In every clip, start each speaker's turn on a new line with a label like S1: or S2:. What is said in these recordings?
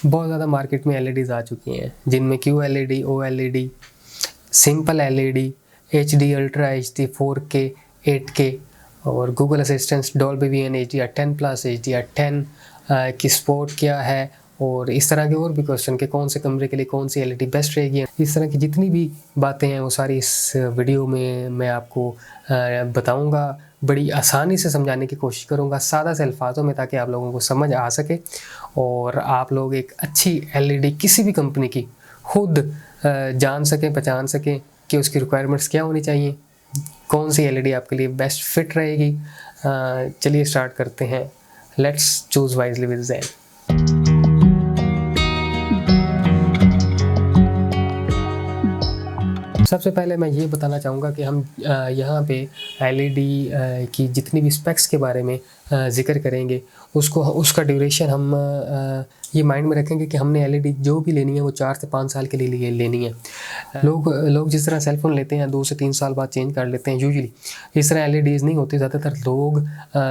S1: बहुत ज़्यादा मार्केट में एलईडीज़ आ चुकी हैं, जिनमें Q LED, O LED, simple LED, HD, ultra HD, 4K, 8K और Google assistant, Dolby vision, HDR10+, HDR10 की सपोर्ट क्या है, और इस तरह के और भी क्वेश्चन के कौन से कमरे के लिए कौन सी एलईडी बेस्ट रहेगी, इस तरह की जितनी भी बातें हैं वो सारी इस वीडियो में मैं आपको बताऊंगा। बड़ी आसानी से समझाने की कोशिश करूंगा, सादा से अल्फाजों में, ताकि आप लोगों को समझ आ सके और आप लोग एक अच्छी एलईडी किसी भी कंपनी की खुद जान सकें, पहचान सकें कि उसकी रिक्वायरमेंट्स क्या होनी चाहिए, कौन सी एलईडी आपके लिए बेस्ट फिट रहेगी। चलिए स्टार्ट करते हैं। लेट्स चूज़ वाइजली विद ज़ैन। सबसे पहले मैं ये बताना चाहूँगा कि हम यहाँ पे एलईडी की जितनी भी स्पेक्स के बारे में ज़िक्र करेंगे, उसका ड्यूरेशन हम ये माइंड में रखेंगे कि हमने एलईडी जो भी लेनी है वो 4 से 5 साल के लिए लेनी है। लोग जिस तरह सेलफोन लेते हैं 2 से 3 साल बाद चेंज कर लेते हैं यूजुअली, इस तरह एलईडीज़ नहीं होती। ज़्यादातर लोग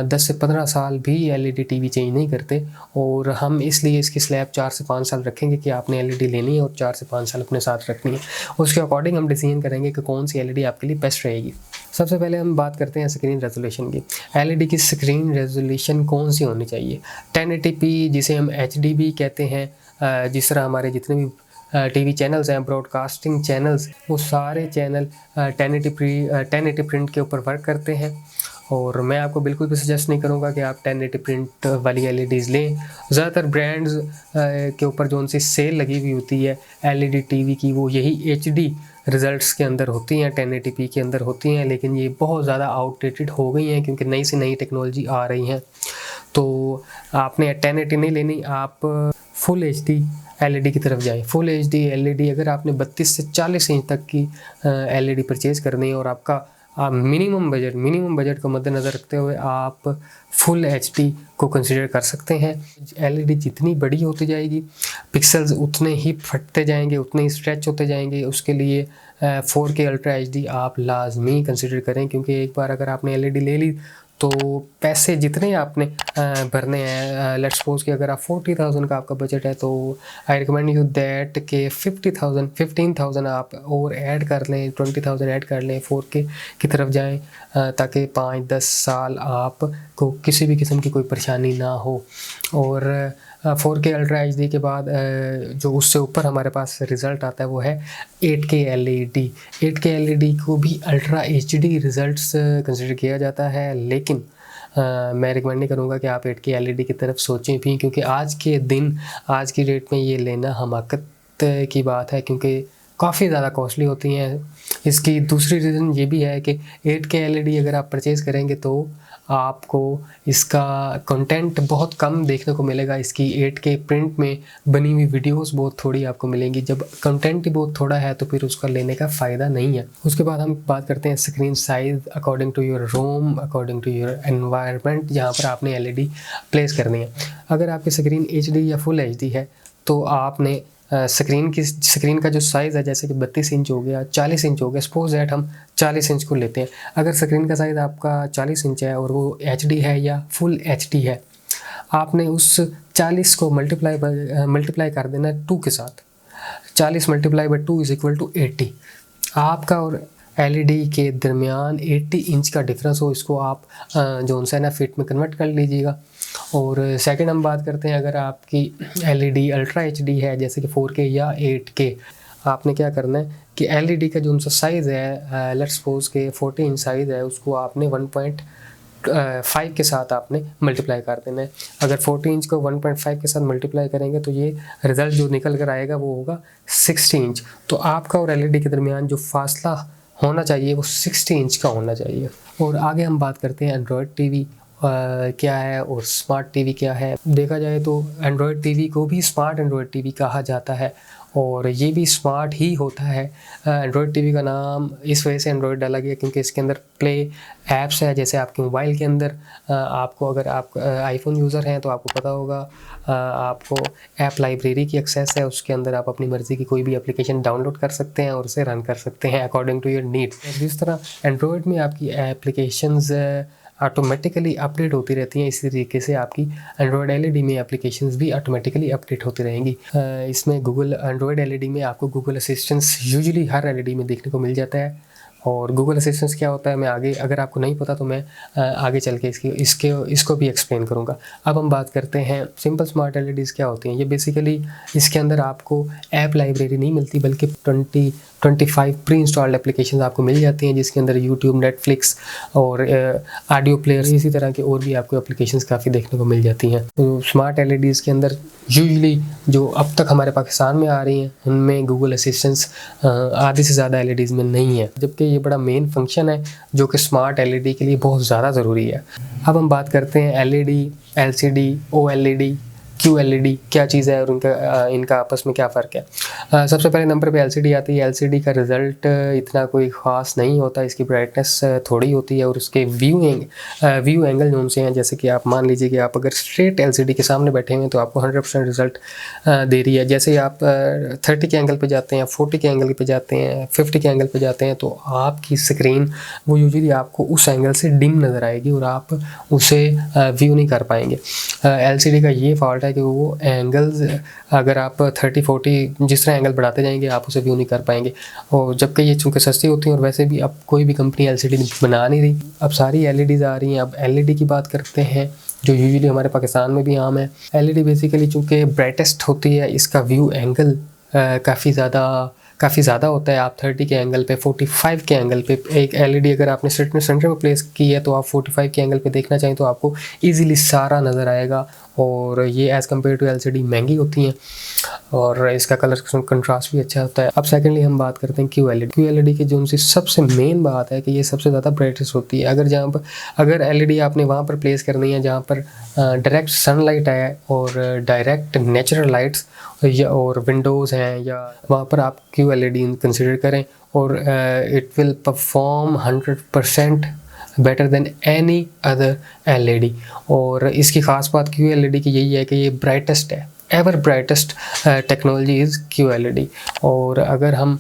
S1: 10 से 15 साल भी एलईडी टीवी चेंज नहीं करते, और हम इसलिए इसकी स्लैब 4 से 5 साल रखेंगे कि आपने एलईडी लेनी है और 4 से 5 साल अपने साथ रखनी है। उसके अकॉर्डिंग हम डिसीजन करेंगे कि कौन सी एलईडी आपके लिए बेस्ट रहेगी। सबसे पहले हम बात करते हैं स्क्रीन रेजोल्यूशन की। एलईडी की स्क्रीन रेजोल्यूशन कौन सी होनी चाहिए? 1080p, जिसे हम एचडी भी कहते हैं। जिस तरह हमारे जितने भी टीवी चैनल्स हैं, ब्रॉडकास्टिंग चैनल्स, वो सारे चैनल 1080 प्रिंट के ऊपर वर्क करते हैं, और मैं आपको बिल्कुल भी सजेस्ट नहीं करूँगा कि आप 1080 प्रिंट वाली एलईडीज़ लें। ज़्यादातर ब्रांड्स के ऊपर जो उनसी सेल लगी हुई होती है एलईडी टीवी की, वो यही एचडी रिज़ल्ट्स के अंदर होती हैं, 1080p के अंदर होती हैं, लेकिन ये बहुत ज़्यादा आउटडेटेड हो गई हैं क्योंकि नई से नई टेक्नोलॉजी आ रही हैं। तो आपने 1080 नहीं लेनी, आप फुल एचडी एलईडी की तरफ जाएं। फुल एचडी एलईडी अगर आपने 32 से 40 इंच तक की एलईडी परचेज़ करनी है और आपका मिनिमम बजट को मद्देनज़र रखते हुए आप फुल एचडी को कंसीडर कर सकते हैं। एलईडी जितनी बड़ी होती जाएगी, पिक्सल्स उतने ही फटते जाएंगे, उतने ही स्ट्रेच होते जाएंगे। उसके लिए 4K अल्ट्रा एचडी आप लाजमी कंसीडर करें, क्योंकि एक बार अगर आपने एलईडी ले ली तो पैसे जितने आपने भरने हैं, लेट्स सपोज कि अगर आप 40,000 का आपका बजट है, तो आई रिकमेंड यू दैट कि 15,000 आप और ऐड कर लें, 20,000 ऐड कर लें, 4K की तरफ जाएं, ताकि 5-10 साल आपको किसी भी किस्म की कोई परेशानी ना हो। और 4K अल्ट्रा एचडी के बाद जो उससे ऊपर हमारे पास रिज़ल्ट आता है वो है 8K एलईडी। 8K एलईडी को भी अल्ट्रा एचडी रिज़ल्ट्स कंसिडर किया जाता है, लेकिन मैं रिकमेंड नहीं करूँगा कि आप 8K एलईडी की तरफ सोचें भी, क्योंकि आज की डेट में ये लेना हमाकत की बात है, क्योंकि काफ़ी ज़्यादा कॉस्टली होती हैं। इसकी दूसरी रीज़न ये भी है कि 8K एलईडी अगर आप परचेज़ करेंगे तो आपको इसका कंटेंट बहुत कम देखने को मिलेगा। इसकी 8K प्रिंट में बनी हुई वीडियोस बहुत थोड़ी आपको मिलेंगी। जब कंटेंट ही बहुत थोड़ा है तो फिर उसका लेने का फ़ायदा नहीं है। उसके बाद हम बात करते हैं screen size according to your room, according to your environment, जहाँ पर आपने एलईडी प्लेस करनी है। अगर आपकी स्क्रीन HD या फुल HD है तो आपने स्क्रीन का जो साइज़ है, जैसे कि 32 इंच हो गया, 40 इंच हो गया, सपोज दैट हम 40 इंच को लेते हैं। अगर स्क्रीन का साइज़ आपका 40 इंच है और वो HD है या फुल HD है, आपने उस 40 को मल्टीप्लाई कर देना 2 के साथ। 40 × 2 = 80। आपका और एलईडी के दरमियान 80 इंच का डिफरेंस हो, इसको आप जो उनसे ना फिट में कन्वर्ट कर लीजिएगा। और सेकंड हम बात करते हैं, अगर आपकी एलईडी अल्ट्रा एचडी है, जैसे कि 4K या 8K, आपने क्या करना है कि एलईडी का जो उनका साइज़ है, लेट्स सपोज के 40 इंच साइज़ है, उसको आपने 1.5 के साथ आपने मल्टीप्लाई कर देना है। अगर 40 इंच को 1.5 के साथ मल्टीप्लाई करेंगे तो ये रिज़ल्ट जो निकल कर आएगा वो होगा 60 इंच। तो आपका और एलईडी के दरमियान जो फासला होना चाहिए वो 60 इंच का होना चाहिए। और आगे हम बात करते हैं एंड्रॉयड टीवी क्या है और स्मार्ट टीवी क्या है। देखा जाए तो एंड्रॉयड टीवी को भी स्मार्ट एंड्रॉयड टीवी कहा जाता है, और ये भी स्मार्ट ही होता है। एंड्रॉयड टीवी का नाम इस वजह से एंड्रॉयड डाला गया क्योंकि इसके अंदर प्ले ऐप्स है। जैसे आपके मोबाइल के अंदर आपको, अगर आप आईफोन यूज़र हैं तो आपको पता होगा, आपको ऐप लाइब्रेरी की एक्सेस है, उसके अंदर आप अपनी मर्ज़ी की कोई भी एप्लीकेशन डाउनलोड कर सकते हैं और उसे रन कर सकते हैं अकॉर्डिंग टू योर नीड। जिस तरह एंड्रॉयड में आपकी एप्लीकेशंस ऑटोमेटिकली अपडेट होती रहती हैं। इसी तरीके से आपकी एंड्रॉयड एलईडी में एप्लीकेशंस भी ऑटोमेटिकली अपडेट होती रहेंगी। इसमें गूगल एंड्रॉयड एलईडी में आपको गूगल असिस्टेंस यूजुअली हर एलईडी में देखने को मिल जाता है। और गूगल असिस्टेंस क्या होता है मैं आगे, अगर आपको नहीं पता तो मैं आगे चल के इसको भी एक्सप्लेन करूँगा। अब हम बात करते हैं सिंपल स्मार्ट एलईडीज़ क्या होती हैं। ये बेसिकली इसके अंदर आपको ऐप लाइब्रेरी नहीं मिलती, बल्कि 25 प्री इंस्टॉल्ड एप्लीकेशन आपको मिल जाती हैं, जिसके अंदर यूट्यूब, नेटफ्लिक्स और ऑडियो प्लेयर, इसी तरह के और भी आपको एप्लीकेशंस काफ़ी देखने को मिल जाती हैं। तो स्मार्ट एलईडीज़ के अंदर यूजुअली जो अब तक हमारे पाकिस्तान में आ रही हैं उनमें गूगल असिस्टेंस आधे से ज़्यादा एलईडीज़ में नहीं है, जबकि ये बड़ा मेन फंक्शन है जो कि स्मार्ट एलईडी के लिए बहुत ज़्यादा ज़रूरी है। अब हम बात करते हैं एलईडी, एलसीडी, ओएलईडी, क्यूएलईडी क्या चीज़ है और इनका आपस में क्या फ़र्क है। सबसे पहले नंबर पे एलसीडी आती है। एलसीडी का रिज़ल्ट इतना कोई ख़ास नहीं होता, इसकी ब्राइटनेस थोड़ी होती है और उसके व्यू एंगल जो उनसे हैं, जैसे कि आप मान लीजिए कि आप अगर स्ट्रेट एलसीडी के सामने बैठे हुए हैं तो आपको 100% रिज़ल्ट दे रही है। जैसे ही आप 30 के एंगल पे जाते हैं, 40 के एंगल पे जाते हैं, 50 के एंगल पे जाते हैं तो आपकी स्क्रीन वो यूजुअली आपको उस एंगल से डिम नज़र आएगी और आप उसे व्यू नहीं कर पाएंगे। एलसीडी का ये फॉल्ट है कि वो एंगल्स अगर आप 30-40 जिस तरह एंगल बढ़ाते जाएंगे आप उसे व्यू नहीं कर पाएंगे। और जबकि ये चूँकि सस्ती होती हैं और वैसे भी अब कोई भी कंपनी एलसीडी बना नहीं रही, अब सारी एलईडीज़ आ रही हैं। अब एलईडी की बात करते हैं जो यूजुअली हमारे पाकिस्तान में भी आम है। एलईडी बेसिकली चूँकि ब्राइटेस्ट होती है, इसका व्यू एंगल काफ़ी ज़्यादा होता है। आप 30 के एंगल पे, 45 के एंगल पे एक एलईडी अगर आपने सेंटर में प्लेस की है तो आप 45 के एंगल पे देखना चाहें तो आपको इजीली सारा नज़र आएगा। और ये एज़ कम्पेयर टू एलसीडी महंगी होती हैं और इसका कलर कंट्रास्ट भी अच्छा होता है। अब सेकेंडली हम बात करते हैं क्यूएलईडी की, जो उनकी सबसे मेन बात है कि ये सबसे ज़्यादा ब्राइटेस्ट होती है। अगर एलईडी आपने वहाँ पर प्लेस करनी है जहाँ पर डायरेक्ट सनलाइट है और डायरेक्ट नेचुरल लाइट्स और विंडोज़ हैं, या वहाँ पर आप क्यूएलईडी कंसिडर करें और it will perform 100% better than any other LED. और इसकी ख़ास बात क्यूएलईडी की यही है कि ये ब्राइटेस्ट है, ever brightest technology is QLED. और अगर हम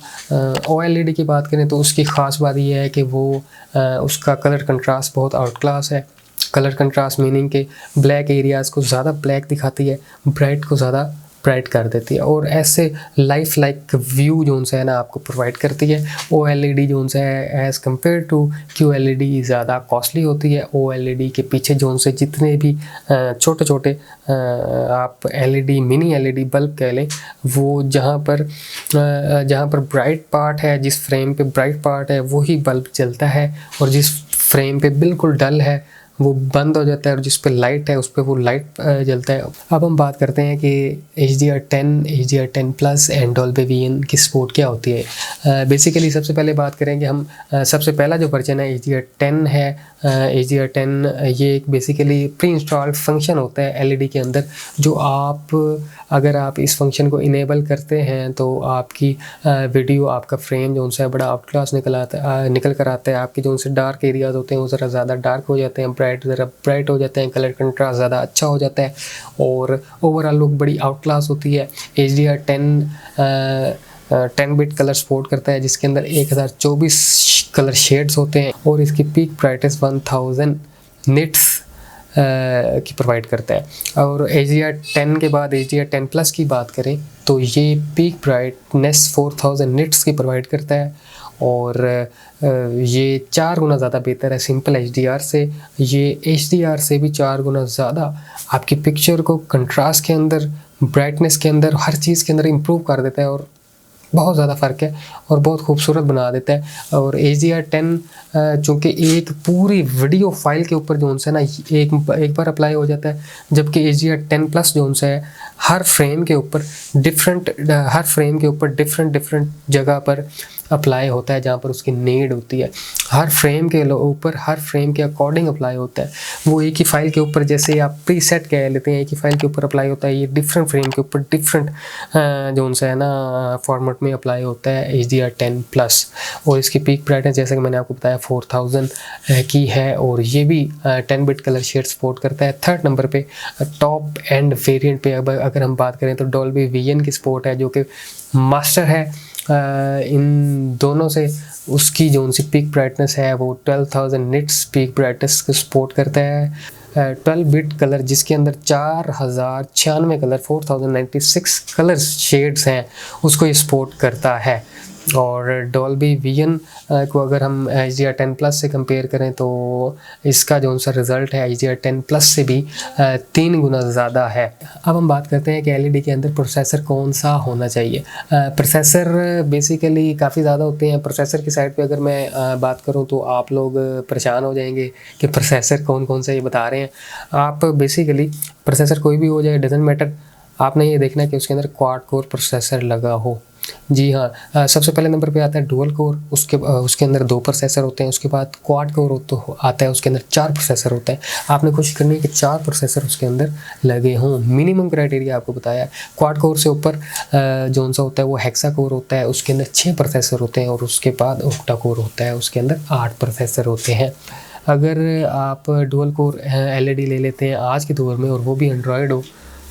S1: ओएलईडी की बात करें तो उसकी ख़ास बात ये है कि वो उसका कलर कंट्रास्ट बहुत आउट क्लास है। कलर कंट्रास्ट मीनिंग के ब्लैक एरियाज़ को ज़्यादा ब्लैक दिखाती है, ब्राइट को ज़्यादा ब्राइट कर देती है और ऐसे लाइफ लाइक व्यू जो उनसे है ना आपको प्रोवाइड करती है। ओएलईडी जो उनसे है एज़ कम्पेयर टू क्यूएलईडी ज़्यादा कॉस्टली होती है। ओएलईडी के पीछे जो उनसे जितने भी छोटे छोटे आप एलईडी, मिनी एलईडी बल्ब कह लें, वो जहाँ पर ब्राइट पार्ट है, जिस फ्रेम पे ब्राइट पार्ट है वही बल्ब जलता है और जिस फ्रेम पे बिल्कुल डल है वो बंद हो जाता है और जिस पे लाइट है उस पर वो लाइट जलता है। अब हम बात करते हैं कि HDR10, HDR10 plus and Dolby vision की सपोर्ट क्या होती है। बेसिकली सबसे पहले बात करेंगे हम सबसे पहला जो वर्जन है HDR10 है। HDR10 ये एक बेसिकली प्री इंस्टॉल्ड फंक्शन होता है एलईडी के अंदर, जो अगर आप इस फंक्शन को इनेबल करते हैं तो आपकी वीडियो, आपका फ्रेम जो उनसे बड़ा आउट क्लास निकल कर आता है। आपके जो उनसे डार्क एरियाज होते हैं वो ज़रा ज़्यादा डार्क हो जाते हैं, ज़रा ब्राइट हो जाते हैं, कलर कंट्रास्ट ज़्यादा अच्छा हो जाता है और ओवरऑल लुक बड़ी आउट क्लास होती है। HDR10 10 बिट कलर सपोर्ट करता है जिसके अंदर 1024 कलर शेड्स होते हैं और इसकी पीक ब्राइटनेस 1000 निट्स की प्रोवाइड करता है। और HDR10 के बाद HDR10 प्लस की बात करें तो ये पीक ब्राइटनेस 4000 निट्स की प्रोवाइड करता है और ये 4 गुना ज़्यादा बेहतर है सिंपल HDR से। ये HDR से भी 4 गुना ज़्यादा आपकी पिक्चर को कंट्रास्ट के अंदर, ब्राइटनेस के अंदर, हर चीज़ के अंदर इम्प्रूव कर देता है और बहुत ज़्यादा फ़र्क है और बहुत खूबसूरत बना देता है। और HDR10 चूँकि एक पूरी वीडियो फाइल के ऊपर जोन से ना एक बार अप्लाई हो जाता है, जबकि HDR10 प्लस जोन से है हर फ्रेम के ऊपर डिफरेंट जगह पर अप्लाई होता है जहाँ पर उसकी नीड होती है। हर फ्रेम के ऊपर, हर फ्रेम के अकॉर्डिंग अप्लाई होता है। वो एक ही फाइल के ऊपर, जैसे आप प्रीसेट कह लेते हैं, एक ही फाइल के ऊपर अप्लाई होता है, ये डिफरेंट फ्रेम के ऊपर डिफरेंट जो उनसे है ना फॉर्मेट में अप्लाई होता है HDR10 प्लस। और इसकी पीक ब्राइटनेस जैसे कि मैंने आपको बताया 4000 की है और ये भी 10 बिट कलर शेड सपोर्ट करता है। थर्ड नंबर पे टॉप एंड वेरिएंट पे अगर हम बात करें तो डॉल्बी विजन की सपोर्ट है जो कि मास्टर है इन दोनों से उसकी जो उनसी पीक ब्राइटनेस है वो 12,000 निट्स पीक ब्राइटनेस को सपोर्ट करता है। 12 बिट कलर जिसके अंदर 4096 कलर 4096 कलर्स शेड्स हैं उसको ये सपोर्ट करता है। और डॉल्बी विजन को अगर हम HDR10 प्लस से कंपेयर करें तो इसका जो सा रिज़ल्ट है HDR10 प्लस से भी 3 गुना ज़्यादा है। अब हम बात करते हैं कि LED के अंदर प्रोसेसर कौन सा होना चाहिए। प्रोसेसर बेसिकली काफ़ी ज़्यादा होते हैं। प्रोसेसर की साइड पे अगर मैं बात करूं तो आप लोग परेशान हो जाएंगे कि प्रोसेसर कौन कौन सा ये बता रहे हैं। आप बेसिकली प्रोसेसर कोई भी हो जाए डजेंट मैटर, आपने ये देखना है कि उसके अंदर क्वाड कोर प्रोसेसर लगा हो। जी हाँ, सबसे पहले नंबर पे आता है डुअल कोर, उसके अंदर 2 प्रोसेसर होते हैं। उसके बाद क्वाड कोर तो आता है, उसके अंदर 4 प्रोसेसर होते हैं। आपने कोशिश करनी है कि 4 प्रोसेसर उसके अंदर लगे हों। मिनिमम क्राइटेरिया आपको बताया है। क्वाड कोर से ऊपर जो सा होता है वो हेक्सा कोर होता है, उसके अंदर 6 प्रोसेसर होते हैं। और उसके बाद ऑक्टा कोर होता है, उसके अंदर 8 प्रोसेसर होते हैं। अगर आप डुअल कोर LED ले लेते हैं आज के दौर में और वो भी एंड्रॉयड हो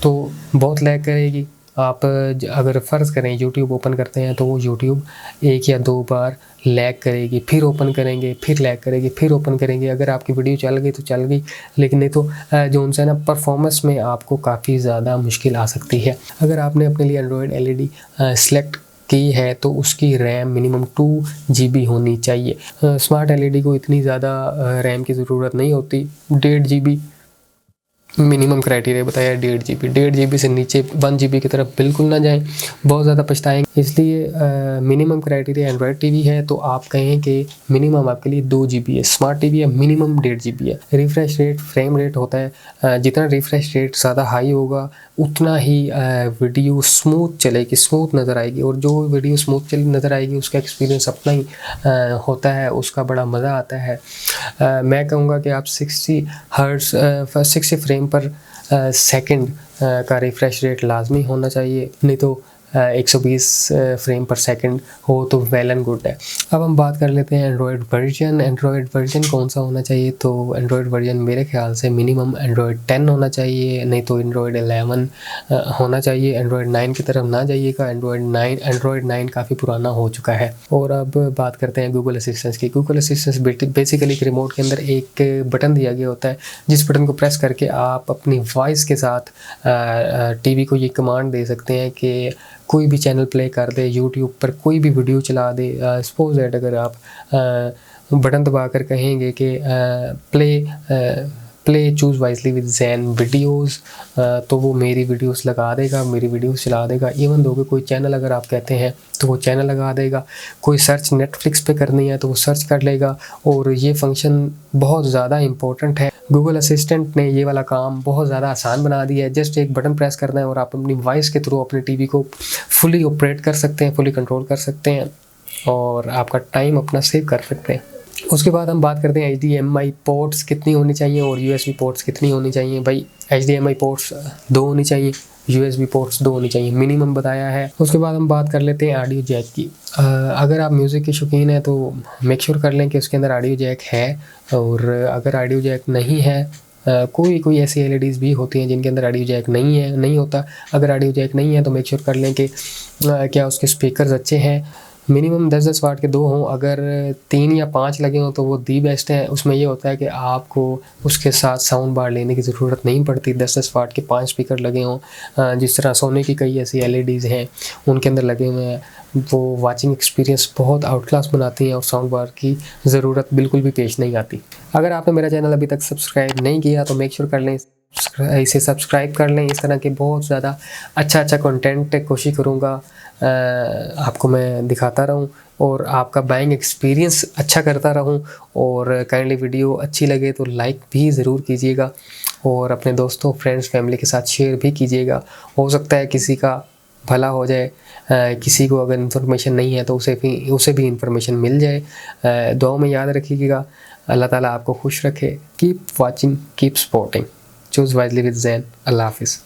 S1: तो बहुत लैग करेगी। आप अगर फ़र्ज़ करें यूट्यूब ओपन करते हैं तो वो यूट्यूब 1 या 2 बार लैग करेगी, फिर ओपन करेंगे, फिर लैग करेगी, फिर ओपन करेंगे। अगर आपकी वीडियो चल गई तो चल गई, लेकिन नहीं तो जो उनसे ना परफॉर्मेंस में आपको काफ़ी ज़्यादा मुश्किल आ सकती है। अगर आपने अपने लिए एंड्रॉयड LED सेलेक्ट की है तो उसकी रैम मिनिमम 2 GB होनी चाहिए। स्मार्ट LED को इतनी ज़्यादा रैम की ज़रूरत नहीं होती। 1.5 GB मिनिमम क्राइटेरिया बताया है। 1.5 GB से नीचे 1 GB की तरफ बिल्कुल ना जाएं, बहुत ज़्यादा पछताएंगे। इसलिए मिनिमम क्राइटेरिया एंड्रॉयड टीवी है तो आप कहें कि मिनिमम आपके लिए 2 GB है। स्मार्ट टीवी है मिनिमम 1.5 GB है। रिफ्रेश रेट फ्रेम रेट होता है, जितना रिफ्रेश रेट ज़्यादा हाई होगा उतना ही वीडियो स्मूथ चलेगी, स्मूथ नज़र आएगी। और जो वीडियो स्मूथ चली नज़र आएगी उसका एक्सपीरियंस अपना ही होता है, उसका बड़ा मज़ा आता है। मैं कहूँगा कि आप 60 हर्ट्ज़ 60 फ्रेम पर सेकंड का रिफ्रेश रेट लाजमी होना चाहिए, नहीं तो 120 फ्रेम पर सेकंड हो तो वेल एंड गुड है। अब हम बात कर लेते हैं एंड्रॉयड वर्जन। एंड्रॉयड वर्जन कौन सा होना चाहिए? तो एंड्रॉयड वर्जन मेरे ख्याल से मिनिमम एंड्रॉयड 10 होना चाहिए, नहीं तो एंड्रॉयड 11 होना चाहिए। एंड्रॉयड 9 की तरफ ना जाइएगा। एंड्रॉयड 9 काफ़ी पुराना हो चुका है। और अब बात करते हैं गूगल असिस्टेंस की। गूगल असिस्टेंस बेसिकली एक रिमोट के अंदर एक बटन दिया गया होता है, जिस बटन को प्रेस करके आप अपनी वॉइस के साथ टीवी को ये कमांड दे सकते हैं कि कोई भी चैनल प्ले कर दे, यूट्यूब पर कोई भी वीडियो चला दे। सपोज दैट अगर आप बटन दबा कर कहेंगे कि play choose wisely with zen videos, तो वो मेरी वीडियोस लगा देगा, मेरी वीडियोस चला देगा। इवन दो कोई चैनल अगर आप कहते हैं तो वो चैनल लगा देगा। कोई सर्च नेटफ्लिक्स पे करनी है तो वो सर्च कर लेगा। और ये फंक्शन बहुत ज़्यादा इंपॉर्टेंट है। गूगल असिस्टेंट ने ये वाला काम बहुत ज़्यादा आसान बना दिया है। जस्ट एक बटन प्रेस करना है और आप अपनी वॉइस के थ्रू अपने टीवी को फुली ऑपरेट कर सकते हैं, फुली कंट्रोल कर सकते हैं और आपका टाइम अपना सेव कर सकते हैं। उसके बाद हम बात करते हैं HDMI पोर्ट्स कितनी होनी चाहिए और USB पोर्ट्स कितनी होनी चाहिए। भाई HDMI पोर्ट्स 2 होनी चाहिए, USB पोर्ट्स 2 होनी चाहिए, मिनिमम बताया है। उसके बाद हम बात कर लेते हैं ऑडियो जैक की। अगर आप म्यूज़िक के शौकीन हैं तो मेक श्योर कर लें कि उसके अंदर ऑडियो जैक है। और अगर ऑडियो जैक नहीं है, कोई ऐसी LEDs भी होती हैं जिनके अंदर ऑडियो जैक नहीं होता। अगर ऑडियो जैक नहीं है तो मेक श्योर कर लें कि क्या उसके स्पीकर्स अच्छे हैं। मिनिमम 10-10 वाट के 2 हों, अगर 3 या 5 लगे हों तो वो दी बेस्ट है। उसमें ये होता है कि आपको उसके साथ साउंड बार लेने की ज़रूरत नहीं पड़ती। 10-10 वाट के 5 स्पीकर लगे हों, जिस तरह सोनी की कई ऐसी LEDs हैं उनके अंदर लगे हुए हैं, वो वाचिंग एक्सपीरियंस बहुत आउट क्लास बनाती हैं और साउंड बार की ज़रूरत बिल्कुल भी पेश नहीं आती। अगर आपने मेरा चैनल अभी तक सब्सक्राइब नहीं किया तो मेक श्योर कर लें इसे सब्सक्राइब कर लें। इस तरह के बहुत ज़्यादा अच्छा कंटेंट कोशिश करूँगा आपको मैं दिखाता रहूं और आपका बाइंग एक्सपीरियंस अच्छा करता रहूं। और काइंडली वीडियो अच्छी लगे तो लाइक भी ज़रूर कीजिएगा और अपने दोस्तों फ्रेंड्स फैमिली के साथ शेयर भी कीजिएगा। हो सकता है किसी का भला हो जाए, किसी को अगर इन्फॉर्मेशन नहीं है तो उसे भी इन्फॉर्मेशन मिल जाए। दुआ में याद रखिएगा। अल्लाह ताला आपको खुश रखे। Keep watching, keep supporting, choose wisely with Zain. अल्लाह हाफिज़।